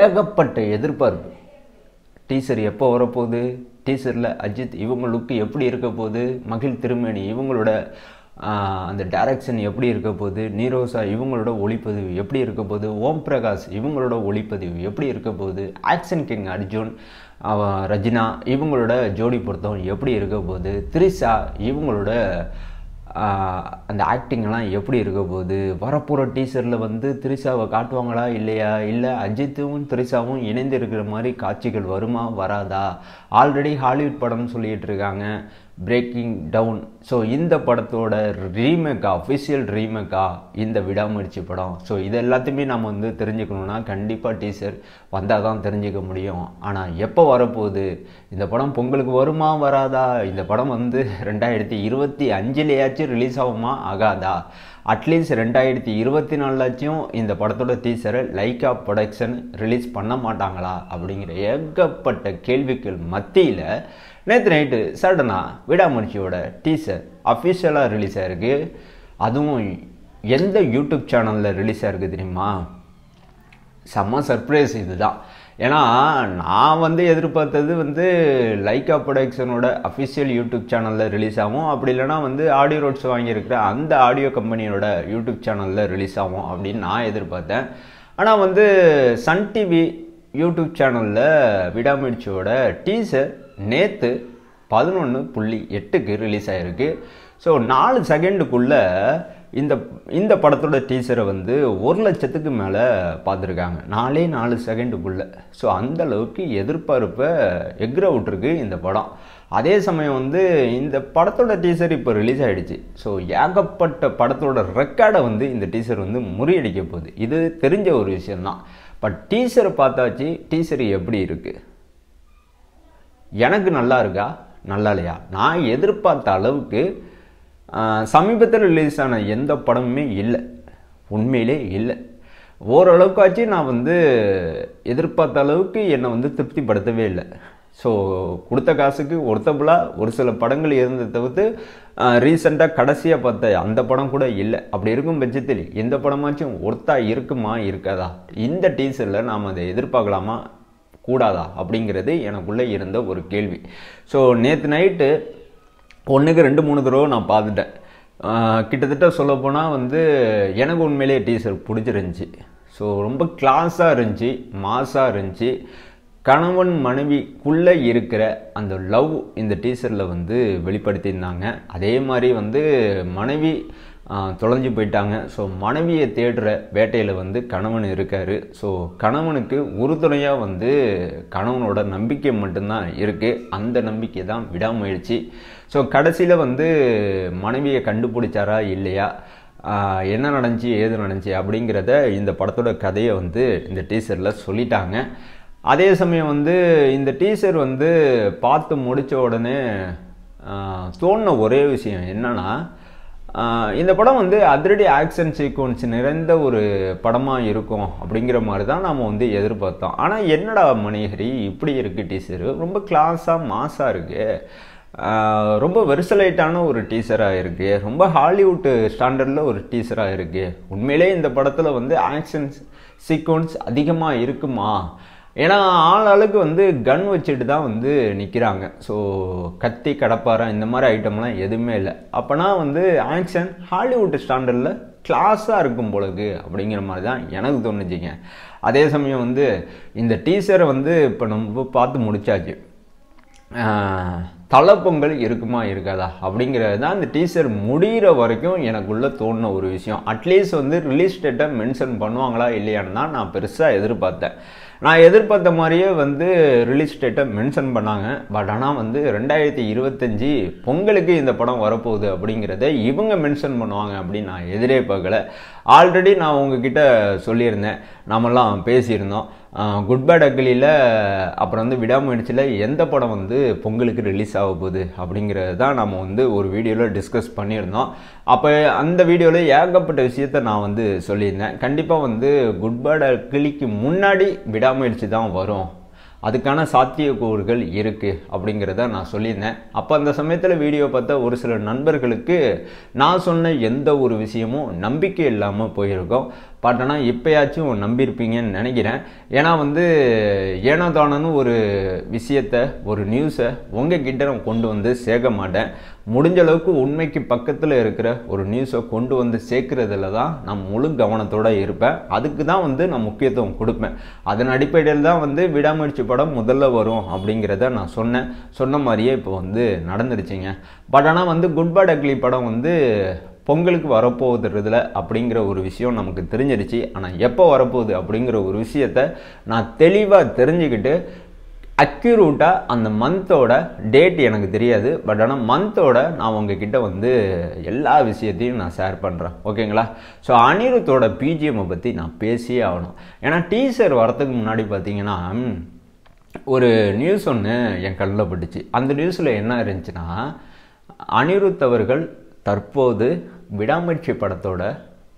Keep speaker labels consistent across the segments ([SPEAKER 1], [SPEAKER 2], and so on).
[SPEAKER 1] ஏகப்பட்ட எதிர்பார்ப்பு. டீசர் எப்போ வரப்போகுது, டீசரில் அஜித் இவங்க லுக்கு எப்படி இருக்க போகுது, மகிழ் திருமேனி இவங்களோட அந்த டைரக்ஷன் எப்படி இருக்க போகுது, நீரோசா இவங்களோட ஒளிப்பதிவு எப்படி இருக்க போகுது, ஓம் பிரகாஷ் இவங்களோட ஒளிப்பதிவு எப்படி இருக்க போகுது, ஆக்ஷன் கிங் அர்ஜுன் ரஜினா இவங்களோட ஜோடி பொருத்தம் எப்படி இருக்க போகுது, த்ரிஷா இவங்களோட அந்த ஆக்டிங்கெல்லாம் எப்படி இருக்க போகுது, வரப்போகிற டீசரில் வந்து த்ரிஷாவை காட்டுவாங்களா இல்லையா, இல்லை அஜித்தும் த்ரிஷாவும் இணைந்து இருக்கிற மாதிரி காட்சிகள் வருமா வராதா, ஆல்ரெடி ஹாலிவுட் படம்னு சொல்லிகிட்டு இருக்காங்க பிரேக்கிங் டவுன். ஸோ இந்த படத்தோட ரீமேக்கா, அஃபிஷியல் ரீமேக்கா இந்த விடாமுயற்சி படம். ஸோ இது எல்லாத்தையுமே நம்ம வந்து தெரிஞ்சுக்கணுன்னா கண்டிப்பாக டீசர் வந்தால் தான் தெரிஞ்சுக்க முடியும். ஆனால் எப்போ வரப்போகுது, இந்த படம் பொங்கலுக்கு வருமா வராதா, இந்த படம் வந்து 2025 ரிலீஸ் ஆகுமா ஆகாதா, அட்லீஸ்ட் 2024 இந்த படத்தோட டீசரை லைக்கா ப்ரொடக்ஷன் ரிலீஸ் பண்ண மாட்டாங்களா அப்படிங்கிற ஏகப்பட்ட கேள்விகள் மத்தியில் நேற்று நைட்டு சடனாக விடாமுயற்சியோட டீசர் அஃபிஷியலாக ரிலீஸ் ஆகிருக்கு. அதுவும் எந்த யூடியூப் சேனலில் ரிலீஸ் ஆகிருக்கு தெரியுமா? செம்ம சர்ப்ரைஸ் இதுதான். ஏன்னா நான் வந்து எதிர்பார்த்தது வந்து லைக்கா ப்ரொடக்ஷனோட அஃபிஷியல் யூடியூப் சேனலில் ரிலீஸ் ஆகும், அப்படி இல்லைனா வந்து ஆடியோ ரோட்ஸ் வாங்கியிருக்கிற அந்த ஆடியோ கம்பெனியோட யூடியூப் சேனலில் ரிலீஸ் ஆகும் அப்படின்னு நான் எதிர்பார்த்தேன். ஆனால் வந்து சன் டிவி யூடியூப் சேனலில் விடாமுயற்சியோட டீசர் நேற்று 11:08க்கு ரிலீஸ் ஆகிருக்கு. ஸோ 4 செகண்டுக்குள்ளே இந்த படத்தோட டீசரை வந்து 1,00,000க்கு மேலே பார்த்துருக்காங்க 4 செகண்டுக்குள்ளே. ஸோ அந்தளவுக்கு எதிர்பார்ப்பை எக்ர விட்டுருக்கு இந்த படம். அதே சமயம் வந்து இந்த படத்தோட டீசர் இப்போ ரிலீஸ் ஆகிடுச்சு. ஸோ ஏகப்பட்ட படத்தோட ரெக்கார்டை வந்து இந்த டீசர் வந்து முறியடிக்க போகுது. இது தெரிஞ்ச ஒரு விஷயந்தான். பட் டீசரை பார்த்தாச்சு, டீசர் எப்படி இருக்குது, எனக்கு நல்லா இருக்கா நல்லா இல்லையா, நான் எதிர்பார்த்த அளவுக்கு சமீபத்தில் ரிலீஸ் ஆன எந்த படமுமே இல்லை, உண்மையிலே இல்லை. ஓரளவுக்காச்சு நான் வந்து எதிர்பார்த்த அளவுக்கு என்னை வந்து திருப்திப்படுத்தவே இல்லை. ஸோ கொடுத்த காசுக்கு ஒருத்தபுளாக ஒரு சில படங்கள் இருந்ததை தவிர்த்து ரீசெண்டாக கடைசியாக பார்த்த அந்த படம் கூட இல்லை. அப்படி இருக்கும் பட்சத்தில் எந்த படமாச்சும் ஒர்த்தா இருக்குமா இருக்காதா, இந்த டீசரில் நாம் அதை எதிர்பார்க்கலாமா கூடாதா அப்படிங்கிறது எனக்குள்ளே இருந்த ஒரு கேள்வி. ஸோ நேற்று நைட்டு 1க்கு 2-3 தடவை நான் பார்த்துட்டேன். கிட்டத்தட்ட சொல்லப்போனால் வந்து எனக்கு உண்மையிலே டீசர் பிடிச்சிருந்துச்சி. ஸோ ரொம்ப கிளாஸாக இருந்துச்சு, மாஸாக இருந்துச்சு. கணவன் மனைவிக்குள்ளே இருக்கிற அந்த லவ் இந்த டீசரில் வந்து வெளிப்படுத்தியிருந்தாங்க. அதே மாதிரி வந்து மனைவி தொலைஞ்சு போயிட்டாங்க. ஸோ மனைவியை தேடுற வேட்டையில் வந்து கணவன் இருக்கார். ஸோ கணவனுக்கு உறுதுணையாக வந்து கணவனோட நம்பிக்கை மட்டும்தான் இருக்குது. அந்த நம்பிக்கை தான் விடாமுயற்சி. ஸோ கடைசியில் வந்து மனைவியை கண்டுபிடிச்சாரா இல்லையா, என்ன நடந்துச்சு ஏது நடந்துச்சு அப்படிங்கிறத இந்த படத்தோட கதையை வந்து இந்த டீசரில் சொல்லிட்டாங்க. அதே சமயம் வந்து இந்த டீசர் வந்து பார்த்து முடித்த உடனே தோணுன ஒரே விஷயம் என்னன்னா, இந்த படம் வந்து அதிரடி ஆக்ஷன் சீக்வன்ஸ் நிறைந்த ஒரு படமாக இருக்கும் அப்படிங்கிற மாதிரி தான் நாம் வந்து எதிர்பார்த்தோம். ஆனால் என்னடா மணிஹரி இப்படி இருக்குது டீசரு, ரொம்ப கிளாஸாக மாஸாக இருக்குது, ரொம்ப வெர்சலைட்டான ஒரு டீசராக இருக்குது, ரொம்ப ஹாலிவுட் ஸ்டாண்டர்டில் ஒரு டீசராக இருக்குது. உண்மையிலே இந்த படத்தில் வந்து ஆக்ஷன் சீக்வன்ஸ் அதிகமாக இருக்குமா? ஏன்னா ஆளுக்கு வந்து கன் வச்சுட்டு தான் வந்து நிற்கிறாங்க. ஸோ கத்தி கடப்பாரம் இந்த மாதிரி ஐட்டம்லாம் எதுவுமே இல்லை. அப்போனா வந்து ஆக்ஷன் ஹாலிவுட் ஸ்டாண்டர்டில் கிளாஸாக இருக்கும் போலக்கு அப்படிங்கிற மாதிரி தான் எனக்கு தோணுச்சிங்க. அதே சமயம் வந்து இந்த டீசரை வந்து இப்போ நம்ம பார்த்து முடிச்சாச்சு. தலைப்பொங்கல் இருக்குமா இருக்காதா அப்படிங்கிறது தான் இந்த டீசர் முடிகிற வரைக்கும் எனக்குள்ளே தோணுன ஒரு விஷயம். அட்லீஸ்ட் வந்து ரிலீஸ் டேட்டை மென்ஷன் பண்ணுவாங்களா இல்லையான்னு தான் நான் பெருசாக எதிர்பார்த்தேன். நான் எதிர்பார்த்த மாதிரியே வந்து ரிலீஸ் டேட்டை மென்ஷன் பண்ணாங்க. பட் ஆனால் வந்து 2025 பொங்கலுக்கு இந்த படம் வரப்போகுது அப்படிங்கிறத இவங்க மென்ஷன் பண்ணுவாங்க அப்படின்னு நான் எதிரே பார்க்கல. ஆல்ரெடி நான் உங்ககிட்ட சொல்லியிருந்தேன், நாமெல்லாம் பேசியிருந்தோம், குட் பேட் அக்லியில் அப்புறம் வந்து விடாமுயற்சியில் எந்த படம் வந்து பொங்கலுக்கு ரிலீஸ் ஆக போகுது அப்படிங்கிறது தான் நம்ம வந்து ஒரு வீடியோவில் டிஸ்கஸ் பண்ணியிருந்தோம். அப்போ அந்த வீடியோவில் ஏகப்பட்ட விஷயத்த நான் வந்து சொல்லியிருந்தேன். கண்டிப்பாக வந்து குட் பேட் அக்லிக்கு முன்னாடி விடாமுயற்சி தான் வரும், அதுக்கான சாத்தியக்கூறுகள் இருக்குது அப்படிங்கிறத நான் சொல்லியிருந்தேன். அப்போ அந்த சமயத்தில் வீடியோ பார்த்த ஒரு சில நண்பர்களுக்கு நான் சொன்ன எந்த ஒரு விஷயமும் நம்பிக்கை இல்லாமல் போயிருக்கோம். பட் ஆனால் இப்போயாச்சும் நம்பியிருப்பீங்கன்னு நினைக்கிறேன். ஏன்னா வந்து ஏனோ தானோன்னு ஒரு விஷயத்தை, ஒரு நியூஸை உங்ககிட்ட நான் கொண்டு வந்து சேர்க்க மாட்டேன். முடிஞ்ச அளவுக்கு உண்மைக்கு பக்கத்தில் இருக்கிற ஒரு நியூஸை கொண்டு வந்து சேர்க்கறதுல தான் நான் முழு கவனத்தோடு இருப்பேன். அதுக்கு தான் வந்து நான் முக்கியத்துவம் கொடுப்பேன். அதன் அடிப்படையில் தான் வந்து விடாமுயற்சி படம் முதல்ல வரும் அப்படிங்கிறத நான் சொன்ன மாதிரியே இப்போ வந்து நடந்துருச்சுங்க. பட் ஆனால் வந்து குட் பேட் அக்லி படம் வந்து பொங்கலுக்கு வரப்போகுதுல அப்படிங்கிற ஒரு விஷயம் நமக்கு தெரிஞ்சிருச்சு. ஆனால் எப்போ வரப்போகுது அப்படிங்கிற ஒரு விஷயத்த நான் தெளிவாக தெரிஞ்சுக்கிட்டு அக்யூரேட்டாக அந்த மந்தோட டேட் எனக்கு தெரியாது, பட் ஆனால் மந்தோட நான் உங்ககிட்ட வந்து எல்லா விஷயத்தையும் நான் ஷேர் பண்ணுறேன். ஓகேங்களா? ஸோ அனிருத்தோட பிஜிஎம்மை பற்றி நான் பேசியே ஆகணும். ஏன்னா டீசர் வரத்துக்கு முன்னாடி பார்த்தீங்கன்னா ஒரு நியூஸ் ஒன்று என் கண்ணில் பட்டுச்சு. அந்த நியூஸில் என்ன இருந்துச்சுன்னா, அனிருத் அவர்கள் தற்போது விடாமுயற்சி படத்தோட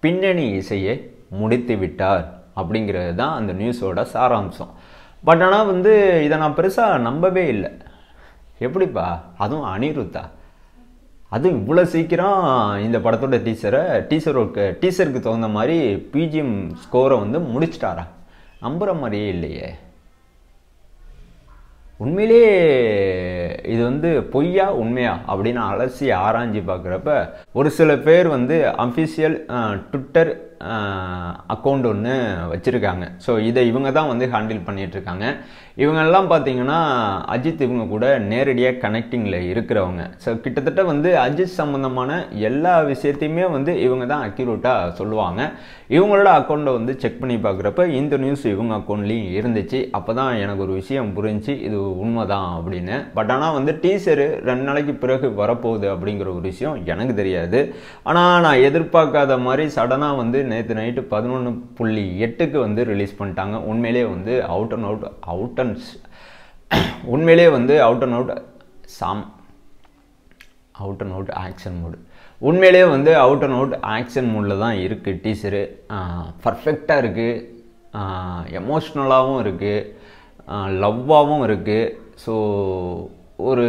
[SPEAKER 1] பின்னணி இசையை முடித்து விட்டார் அப்படிங்கிறது தான் அந்த நியூஸோட சாராம்சம். பட் ஆனால் வந்து இதை நான் பெருசாக நம்பவே இல்லை. எப்படிப்பா, அதுவும் அனிருத்தா, அதுவும் இவ்வளோ சீக்கிரம் இந்த படத்தோட டீசருக்கு தகுந்த மாதிரி பிஜிஎம் ஸ்கோரை வந்து முடிச்சிட்டாரா? நம்புகிற மாதிரியே இல்லையே. உண்மையிலே இது வந்து பொய்யா உண்மையா அப்படின்னு அலசி ஆராய்ஞ்சு பார்க்குறப்ப ஒரு சில பேர் வந்து அஃபிஷியல் ட்விட்டர் அக்கௌண்ட் ஒன்று வச்சுருக்காங்க. ஸோ இதை இவங்க தான் வந்து ஹேண்டில் பண்ணிகிட்ருக்காங்க. இவங்கெல்லாம் பார்த்தீங்கன்னா அஜித் இவங்க கூட நேரடியாக கனெக்டிங்கில் இருக்கிறவங்க. ஸோ கிட்டத்தட்ட வந்து அஜித் சம்மந்தமான எல்லா விஷயத்தையுமே வந்து இவங்க தான் அக்யூரேட்டாக சொல்லுவாங்க. இவங்களோட அக்கௌண்ட்டை வந்து செக் பண்ணி பார்க்குறப்ப இந்த நியூஸ் இவங்க அக்கௌண்ட்லேயும் இருந்துச்சு. அப்போ தான் எனக்கு ஒரு விஷயம் புரிஞ்சு இது உண்மை தான் அப்படின்னு. பட் ஆனால் வந்து டீசரு 2 நாளைக்கு பிறகு வரப்போகுது அப்படிங்கிற ஒரு விஷயம் எனக்கு தெரியாது. ஆனால் நான் எதிர்பார்க்காத மாதிரி சடனாக வந்து நேற்று நைட்டு 11:08க்கு வந்து ரிலீஸ் பண்ணிட்டாங்க. உண்மையிலே வந்து அவுட் அண்ட் அவுட் ஆக்ஷன் மூடு. உண்மையிலே வந்து அவுட் அண்ட் அவுட் ஆக்ஷன் மூடில் தான் இருக்குது டீசரு. பர்ஃபெக்டாக இருக்குது, எமோஷ்னலாகவும் இருக்குது, லவ்வாகவும் இருக்குது. ஸோ ஒரு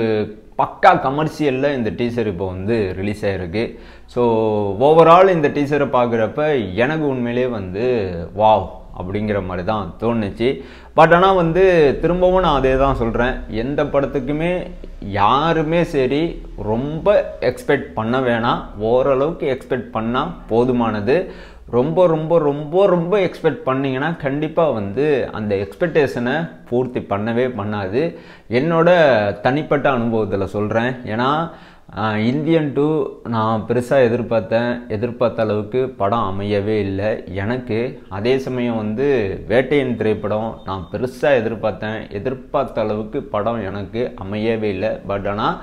[SPEAKER 1] பக்கா கமர்ஷியலில் இந்த டீசர் இப்போ வந்து ரிலீஸ் ஆகிருக்கு. ஸோ ஓவரால் இந்த டீசரை பார்க்குறப்ப எனக்கு உண்மையிலே வந்து வாவ் அப்படிங்கிற மாதிரி தான் தோணுச்சு. பட் ஆனால் வந்து திரும்பவும் நான் அதே தான் சொல்கிறேன், எந்த படத்துக்குமே யாருமே சரி ரொம்ப எக்ஸ்பெக்ட் பண்ண வேணாம். ஓரளவுக்கு எக்ஸ்பெக்ட் பண்ணால் போதுமானது. ரொம்ப ரொம்ப ரொம்ப ரொம்ப எக்ஸ்பெக்ட் பண்ணிங்கன்னா கண்டிப்பாக வந்து அந்த எக்ஸ்பெக்டேஷனை பூர்த்தி பண்ணவே பண்ணாது. என்னோட தனிப்பட்ட அனுபவத்தில் சொல்கிறேன். ஏன்னா இந்தியன் 2 நான் பெருசாக எதிர்பார்த்த அளவுக்கு படம் அமையவே இல்லை எனக்கு. அதே சமயம் வந்து வேட்டையன் திரைப்படம் நான் பெருசாக எதிர்பார்த்த அளவுக்கு படம் எனக்கு அமையவே இல்லை. பட் ஆனால்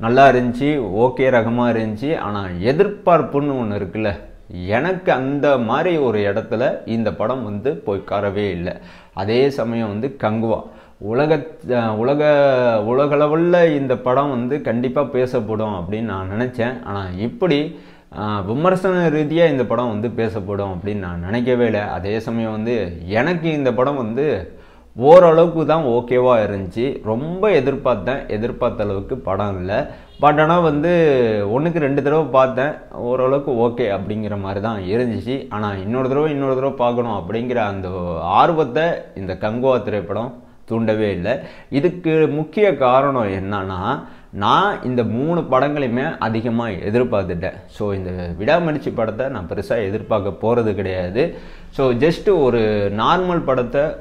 [SPEAKER 1] நல்லா இருந்துச்சு, ஓகே ரகமாக இருந்துச்சு. ஆனால் எதிர்பார்ப்புன்னு ஒன்று இருக்குல்ல, எனக்கு அந்த மாதிரி ஒரு இடத்துல இந்த படம் வந்து போய் காரவே இல்லை. அதே சமயம் வந்து கங்குவா உலகளவில் இந்த படம் வந்து கண்டிப்பாக பேசப்படும் அப்படின்னு நான் நினச்சேன். ஆனால் இப்படி விமர்சன ரீதியாக இந்த படம் வந்து பேசப்படும் அப்படின்னு நான் நினைக்கவே இல்லை. அதே சமயம் வந்து எனக்கு இந்த படம் வந்து ஓரளவுக்கு தான் ஓகேவாக இருந்துச்சு. ரொம்ப எதிர்பார்த்த அளவுக்கு படம் இல்லை. பட் ஆனால் வந்து 1க்கு 2 தடவை பார்த்தேன், ஓரளவுக்கு ஓகே அப்படிங்கிற மாதிரி தான் இருந்துச்சு. ஆனால் இன்னொரு தடவை பார்க்கணும் அப்படிங்கிற அந்த ஆர்வத்தை இந்த கங்குவா திரைப்படம் தூண்டவே இல்லை. இதுக்கு முக்கிய காரணம் என்னன்னா, நான் இந்த 3 படங்களையுமே அதிகமாக எதிர்பார்த்துட்டேன். ஸோ இந்த விடாமுயற்சி படத்தை நான் பெருசாக எதிர்பார்க்க போகிறது கிடையாது. ஸோ ஜஸ்ட்டு ஒரு நார்மல்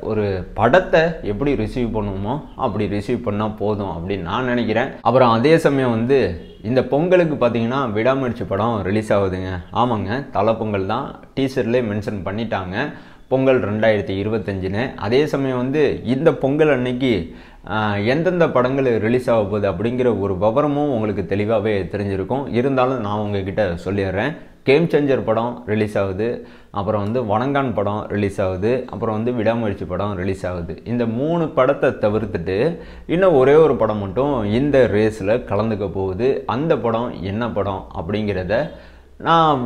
[SPEAKER 1] ஒரு படத்தை எப்படி ரிசீவ் பண்ணுவோமோ அப்படி ரிசீவ் பண்ணால் போதும் அப்படின்னு நான் நினைக்கிறேன். அப்புறம் அதே சமயம் வந்து இந்த பொங்கலுக்கு பார்த்தீங்கன்னா விடாமுயற்சி படம் ரிலீஸ் ஆகுதுங்க. ஆமாங்க, தலை பொங்கல் தான், டீசர்லேயே மென்ஷன் பண்ணிட்டாங்க பொங்கல் 2025ன்னு. அதே சமயம் வந்து இந்த பொங்கல் அன்னைக்கு எந்தெந்த படங்கள் ரிலீஸ் ஆக போகுது அப்படிங்கிற ஒரு விவரமும் உங்களுக்கு தெளிவாகவே தெரிஞ்சிருக்கும். இருந்தாலும் நான் உங்ககிட்ட சொல்லிடுறேன். கேம் சேஞ்சர் படம் ரிலீஸ் ஆகுது, அப்புறம் வந்து வணங்கான் படம் ரிலீஸ் ஆகுது, அப்புறம் வந்து விடாமுயற்சி படம் ரிலீஸ் ஆகுது. இந்த 3 படத்தை தவிர்த்துட்டு இன்னும் ஒரே ஒரு படம் மட்டும் இந்த ரேஸில் கலந்துக்க போகுது. அந்த படம் என்ன படம் அப்படிங்கிறத நான்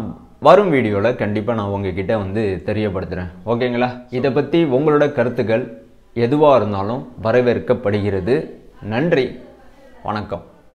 [SPEAKER 1] வரும் வீடியோவில் கண்டிப்பாக நான் உங்ககிட்ட வந்து தெரியப்படுத்துகிறேன். ஓகேங்களா? இதை பற்றி உங்களோட கருத்துக்கள் எதுவாக இருந்தாலும் வரவேற்கப்படுகிறது. நன்றி, வணக்கம்.